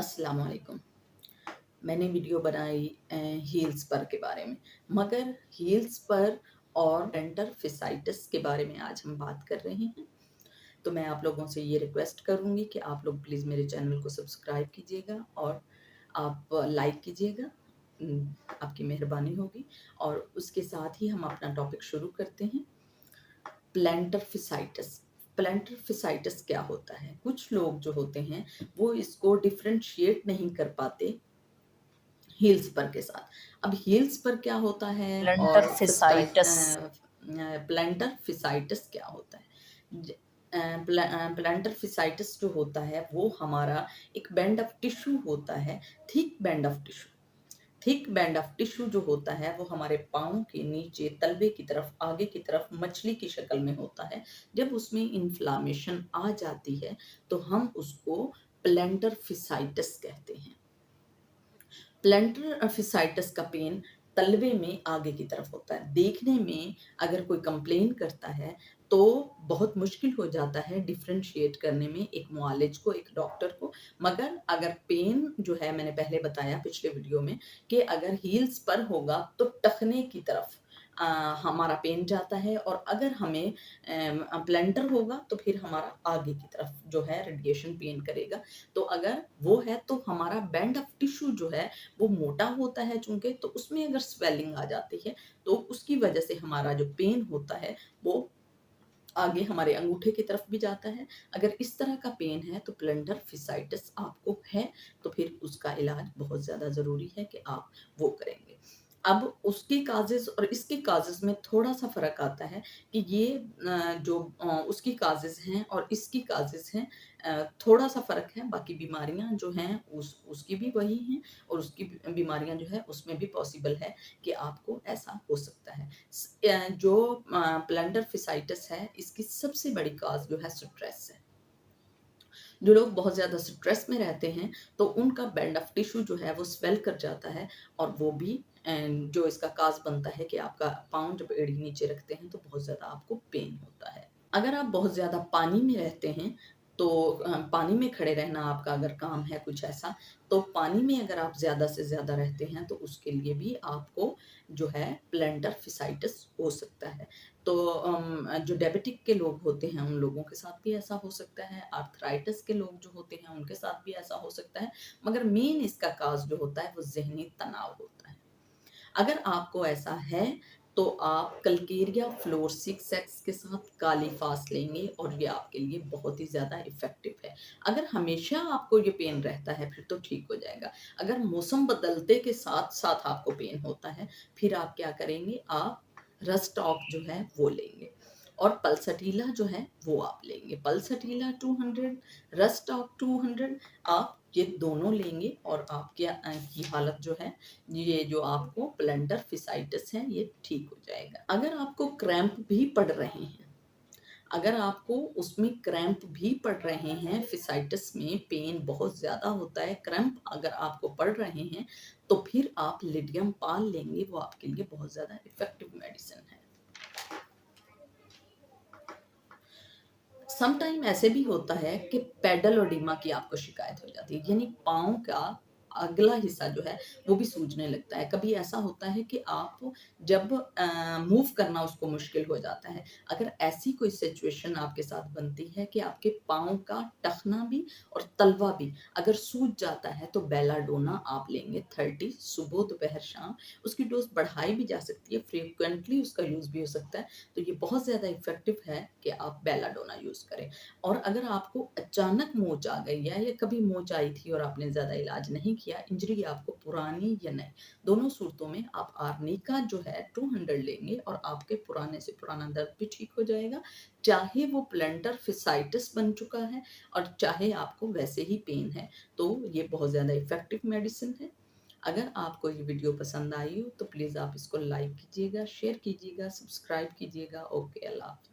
अस्सलाम वालेकुम। मैंने वीडियो बनाई हील्स पर के बारे में, मगर हील्स पर और डेंटल फिसाइटिस के बारे में आज हम बात कर रहे हैं। तो मैं आप लोगों से ये रिक्वेस्ट करूँगी कि आप लोग प्लीज़ मेरे चैनल को सब्सक्राइब कीजिएगा और आप लाइक कीजिएगा। आपकी मेहरबानी होगी। और उसके साथ ही हम अपना टॉपिक शुरू करते हैं। प्लैंटर फिसाइटिस। प्लैंटर फिसाइटिस क्या होता है? कुछ लोग जो होते हैं वो इसको डिफरेंशिएट नहीं कर पाते हील्स पर के साथ। अब हील्स पर क्या होता है प्लंटर और फिसाइटिस। प्लैंटर फिसाइटिस क्या होता है? प्लैंटर फिसाइटिस जो होता है वो हमारा एक बैंड ऑफ टिश्यू होता है, thick band of tissue. Thick band of tissue जो होता है वो हमारे पाँव के नीचे तलवे की तरफ, आगे की तरफ मछली की शक्ल में होता है। जब उसमें इन्फ्लामेशन आ जाती है तो हम उसको प्लैंटर फिसाइटिस कहते हैं। प्लैंटर फिसाइटिस का पेन तलवे में आगे की तरफ होता है। देखने में अगर कोई कंप्लेन करता है तो बहुत मुश्किल हो जाता है डिफरेंशिएट करने में एक मुआलिज को, एक डॉक्टर को। मगर अगर पेन जो है, मैंने पहले बताया पिछले वीडियो में कि अगर हील्स पर होगा तो टखने की तरफ हमारा पेन जाता है, और अगर हमें प्लैंटर होगा तो फिर हमारा आगे की तरफ जो है रेडिएशन पेन करेगा। तो अगर वो है तो हमारा बैंड ऑफ टिश्यू जो है वो मोटा होता है, चूंकि तो उसमें अगर स्वेलिंग आ जाती है तो उसकी वजह से हमारा जो पेन होता है वो आगे हमारे अंगूठे की तरफ भी जाता है। अगर इस तरह का पेन है तो प्लैंटर फिसाइटिस आपको है, तो फिर उसका इलाज बहुत ज़्यादा ज़रूरी है कि आप वो करेंगे। अब उसके काजेज़ और इसके काजेज़ में थोड़ा-सा फ़र्क आता है कि ये जो उसकी काजेज़ हैं और इसकी काजेज़ हैं, थोड़ा-सा फ़र्क है। बाकी बीमारियाँ जो हैं उसकी भी वही हैं, और उसकी बीमारियाँ जो है उसमें भी पॉसिबल है कि आपको ऐसा हो सकता है। जो प्लैंटर फिसाइटिस है, इसकी सबसे बड़ी कॉज़ जो है स्ट्रेस है। जो लोग बहुत ज़्यादा स्ट्रेस में रहते हैं तो उनका बैंड ऑफ टिश्यू जो है वो स्वेल कर जाता है, और वो भी जो इसका काज़ बनता है कि आपका पाँव जब एड़ी नीचे रखते हैं तो बहुत ज़्यादा आपको पेन होता है। अगर आप बहुत ज़्यादा पानी में रहते हैं तो पानी में खड़े रहना आपका अगर काम है कुछ ऐसा, तो पानी में अगर आप ज़्यादा से ज़्यादा रहते हैं तो उसके लिए भी आपको जो है प्लैंटर फिसाइटिस हो सकता है। तो जो डायबिटिक के लोग होते हैं उन लोगों के साथ भी ऐसा हो सकता है, आर्थराइटिस के लोग जो होते हैं उनके साथ भी ऐसा हो सकता है। मगर मेन इसका काज़ जो होता है वो ज़हनी तनाव होता है। अगर आपको ऐसा है तो आप कल्केरिया फ्लोरसिक्स के साथ काली फास लेंगे और ये आपके लिए बहुत ही ज़्यादा इफ़ेक्टिव है। अगर हमेशा आपको ये पेन रहता है फिर तो ठीक हो जाएगा। अगर मौसम बदलते के साथ-साथ आपको पेन होता है, फिर आप क्या करेंगे, आप रस्टॉक जो है वो लेंगे, और पल्सटीला जो है वो आप लेंगे। पल्सटीला 200, रस्टॉक 200, आप ये दोनों लेंगे और आपके की हालत जो है, ये जो आपको प्लैंटर फिसाइटिस है ये ठीक हो जाएगा। अगर आपको क्रैम्प भी पड़ रहे हैं, अगर आपको उसमें क्रैम्प भी पड़ रहे हैं, फिसाइटिस में पेन बहुत ज़्यादा होता है, क्रैम्प अगर आपको पड़ रहे हैं, तो फिर आप लिडियम पाल लेंगे, वो आपके लिए बहुत ज़्यादा इफ़ेक्टिव मेडिसिन है। सम टाइम ऐसे भी होता है कि पेडल ओडिमा की आपको शिकायत हो जाती है, यानी पाँव का अगला हिस्सा जो है वो भी सूजने लगता है। कभी ऐसा होता है कि आप जब मूव करना उसको मुश्किल हो जाता है। अगर ऐसी कोई सिचुएशन आपके साथ बनती है कि आपके पाँव का टखना भी और तलवा भी अगर सूज जाता है, तो बेलाडोना आप लेंगे 30 सुबह, दोपहर, शाम। उसकी डोज़ बढ़ाई भी जा सकती है, फ्रीक्वेंटली उसका यूज़ भी हो सकता है। तो ये बहुत ज़्यादा इफ़ेक्टिव है कि आप बेलाडोना यूज़ करें। और अगर आपको अचानक मोच आ गई है या कभी मोच आई थी और आपने ज़्यादा इलाज नहीं किया, इंजरी आपको पुरानी या नई, दोनों सूरतों में आप आर्निका जो है 200 लेंगे और आपके पुराने से पुराना दर्द भी ठीक हो जाएगा। चाहे वो प्लैंटर फिसाइटिस बन चुका है और चाहे आपको वैसे ही पेन है, तो ये बहुत ज़्यादा इफ़ेक्टिव मेडिसिन है। अगर आपको ये वीडियो पसंद आई हो तो प्लीज़ आप इसको लाइक कीजिएगा, शेयर कीजिएगा, सब्सक्राइब कीजिएगा। ओके, अल्लाह हाफ़िज़।